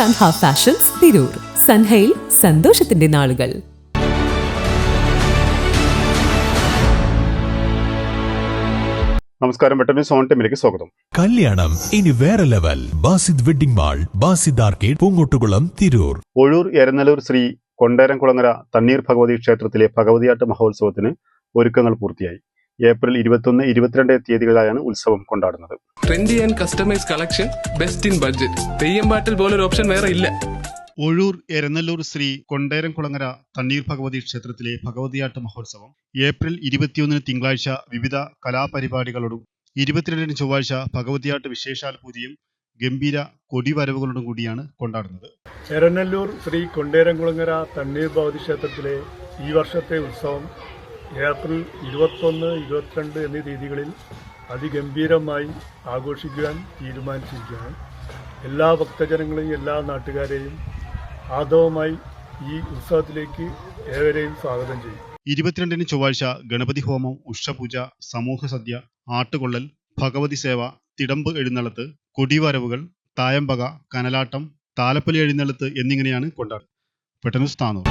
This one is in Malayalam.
സൻഹ ഫാഷൻസ് തിരൂർ. സൻഹയിൽ സന്തോഷത്തിന്റെ നാളുകൾ. നമസ്കാരം. പെട്ടെന്ന് സോൺ ടൈമിലേക്ക് സ്വാഗതം. കല്യാണം ഇനി വേറെ level. Basid wedding mall, Basid arcade, Poonkottukulam, Tirur. Ozhur Eranallur Shri Konderamkulangara Thanneer Bhagavathi ക്ഷേത്രത്തിലെ ഭഗവതിയാട്ട് മഹോത്സവത്തിന് ഒരുക്കങ്ങൾ പൂർത്തിയായി. ഏപ്രിൽ 21, 22 തീയതികളിലായാണ് ഉത്സവം കൊണ്ടാടുന്നത്. Trendy and customise collection, best in budget. തെയ്യമ്പാട്ടിൽ പോലൊരു ഓപ്ഷൻ വേറെ ഇല്ല. ഒഴൂർ എരനല്ലൂർ ശ്രീ കൊണ്ടേരംകുളങ്ങര തണ്ണീർ ഭഗവതി ക്ഷേത്രത്തിലെ ഭഗവതിയാട്ട് മഹോത്സവം ഏപ്രിൽ 21 തിങ്കളാഴ്ച വിവിധ കലാപരിപാടികളോടും 22 ചൊവ്വാഴ്ച ഭഗവതിയാട്ട് വിശേഷാൽ പൂജയും ഗംഭീര കൊടിവരവുകളോടും കൂടിയാണ് കൊണ്ടാടുന്നത്. എരനല്ലൂർ ശ്രീ കൊണ്ടേരംകുളങ്ങര തണ്ണീർ ഭഗവതി ക്ഷേത്രത്തിലെ ഈ വർഷത്തെ ഉത്സവം ഏപ്രിൽ 21, 22 എന്നീ തീയതികളിൽ അതിഗംഭീരമായി ആഘോഷിക്കുവാൻ തീരുമാനിച്ചിരിക്കുകയാണ്. എല്ലാ ഭക്തജനങ്ങളെയും എല്ലാ നാട്ടുകാരെയും ആദവമായി ഈ ഉത്സവത്തിലേക്ക് ഏവരെയും സ്വാഗതം ചെയ്യും. 22 ചൊവ്വാഴ്ച ഗണപതി ഹോമം, ഉഷപൂജ, സമൂഹ സദ്യ, ആട്ടുകൊള്ളൽ, ഭഗവതി സേവ, തിടമ്പ് എഴുന്നള്ളത്ത്, കൊടിവരവുകൾ, തായമ്പക, കനലാട്ടം, താലപ്പൊലി എഴുന്നള്ളത്ത് എന്നിങ്ങനെയാണ് കൊണ്ടാടുന്നത്. പെട്ടെന്ന് സ്ഥാനം.